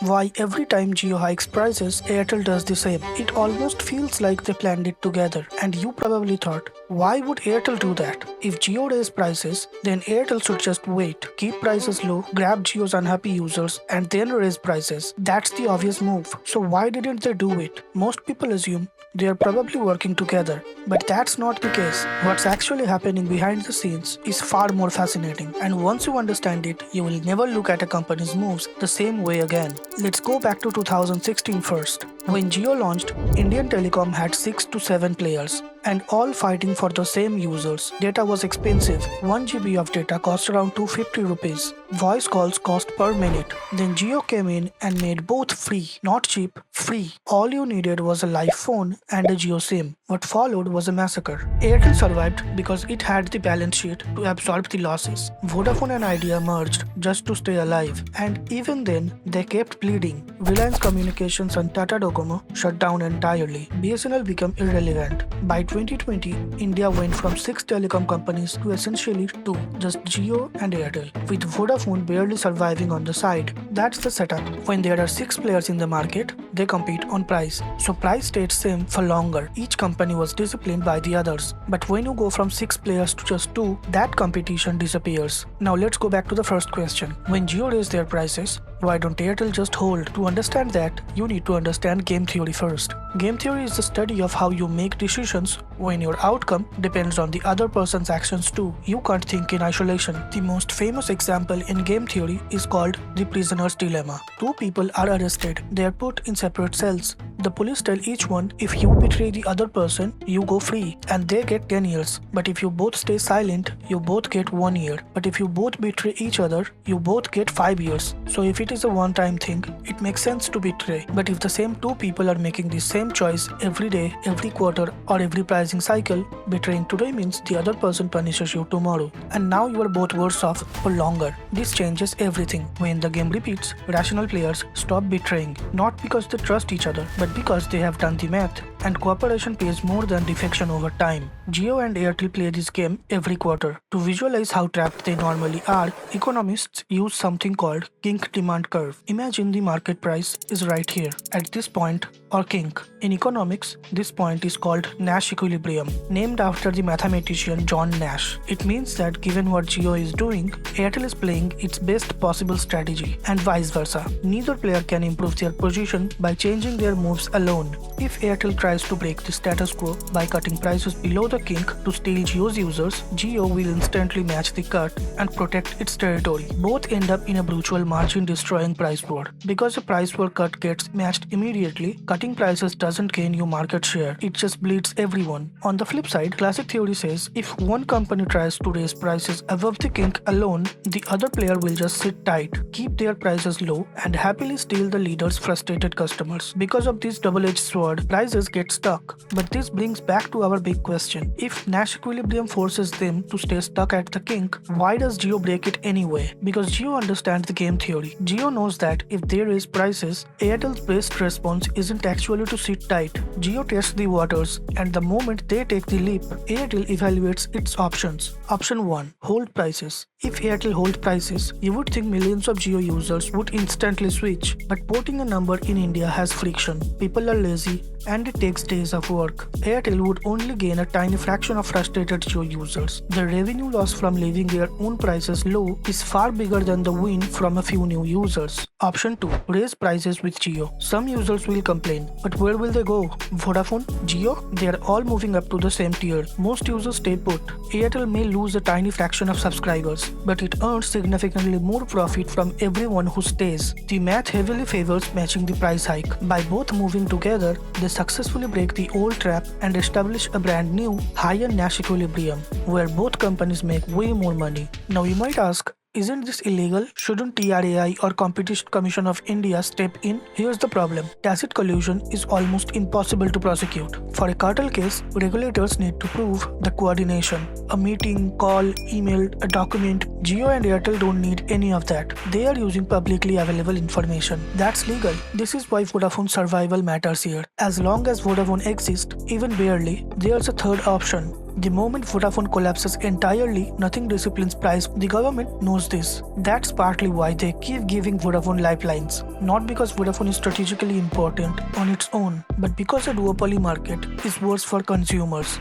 Why every time Jio hikes prices, Airtel does the same. It almost feels like they planned it together. And you probably thought, why would Airtel do that? If Jio raised prices, then Airtel should just wait, keep prices low, grab Jio's unhappy users, and then raise prices. That's the obvious move. So why didn't they do it? Most people assume they are probably working together. But that's not the case. What's actually happening behind the scenes is far more fascinating. And once you understand it, you will never look at a company's moves the same way again. Let's go back to 2016 first. When Jio launched, Indian Telecom had 6 to 7 players and all fighting for the same users. Data was expensive. 1 GB of data cost around 250 rupees. Voice calls cost per minute. Then Jio came in and made both free. Not cheap, free. All you needed was a live phone and a Jio SIM. What followed was a massacre. Airtel survived because it had the balance sheet to absorb the losses. Vodafone and Idea merged just to stay alive. And even then, they kept bleeding. Reliance Communications and Tata Docomo shut down entirely. BSNL became irrelevant. By 2020, India went from 6 telecom companies to essentially 2, just Jio and Airtel, with Vodafone barely surviving on the side. That's the setup. When there are 6 players in the market, they compete on price. So price stayed same for longer. Each company was disciplined by the others. But when you go from 6 players to just 2, that competition disappears. Now let's go back to the first question. When Jio raised their prices, why don't Airtel just hold? To understand that, you need to understand game theory first. Game theory is the study of how you make decisions when your outcome depends on the other person's actions too. You can't think in isolation. The most famous example in game theory is called the prisoner's dilemma. 2 people are arrested. They are put in separate cells. The police tell each one, if you betray the other person, you go free and they get 10 years. But if you both stay silent, you both get 1 year. But if you both betray each other, you both get 5 years. So if it is a one-time thing, it makes sense to betray. But if the same 2 people are making the same choice every day, every quarter, or every pricing cycle, betraying today means the other person punishes you tomorrow. And now you are both worse off for longer. This changes everything. When the game repeats, rational players stop betraying. Not because they trust each other, but because they have done the math. And cooperation pays more than defection over time. Jio and Airtel play this game every quarter. To visualize how trapped they normally are, economists use something called kink demand curve. Imagine the market price is right here, at this point, or kink. In economics, this point is called Nash Equilibrium, named after the mathematician John Nash. It means that given what Jio is doing, Airtel is playing its best possible strategy, and vice versa. Neither player can improve their position by changing their moves alone. If Airtel tries to break the status quo by cutting prices below the kink to steal Jio's users, Jio will instantly match the cut and protect its territory. Both end up in a brutal margin-destroying price war. Because a price war cut gets matched immediately, cutting prices doesn't gain you market share, it just bleeds everyone. On the flip side, classic theory says if one company tries to raise prices above the kink alone, the other player will just sit tight, keep their prices low, and happily steal the leader's frustrated customers. Because of this double-edged sword, prices get stuck. But this brings back to our big question. If Nash Equilibrium forces them to stay stuck at the kink, why does Jio break it anyway? Because Jio understands the game theory. Jio knows that if they raise prices, Airtel's best response isn't actually to sit tight. Jio tests the waters, and the moment they take the leap, Airtel evaluates its options. Option 1. Hold prices. If Airtel holds prices, you would think millions of Jio users would instantly switch. But porting a number in India has friction. People are lazy and it takes days of work. Airtel would only gain a tiny fraction of frustrated Jio users. The revenue loss from leaving their own prices low is far bigger than the win from a few new users. Option 2. Raise prices with Jio. Some users will complain, but where will they go? Vodafone? Jio? They are all moving up to the same tier. Most users stay put. Airtel may lose a tiny fraction of subscribers, but it earns significantly more profit from everyone who stays. The math heavily favors matching the price hike. By both moving together, they successfully break the old trap and establish a brand new, higher Nash Equilibrium, where both companies make way more money. Now you might ask, isn't this illegal? Shouldn't TRAI or Competition Commission of India step in? Here's the problem. Tacit collusion is almost impossible to prosecute. For a cartel case, regulators need to prove the coordination. A meeting, call, email, a document. Jio and Airtel don't need any of that. They are using publicly available information. That's legal. This is why Vodafone's survival matters here. As long as Vodafone exists, even barely, there's a third option. The moment Vodafone collapses entirely, nothing disciplines price. The government knows this. That's partly why they keep giving Vodafone lifelines. Not because Vodafone is strategically important on its own, but because the duopoly market is worse for consumers.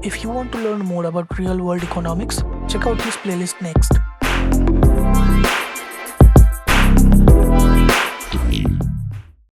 If you want to learn more about real-world economics, check out this playlist next.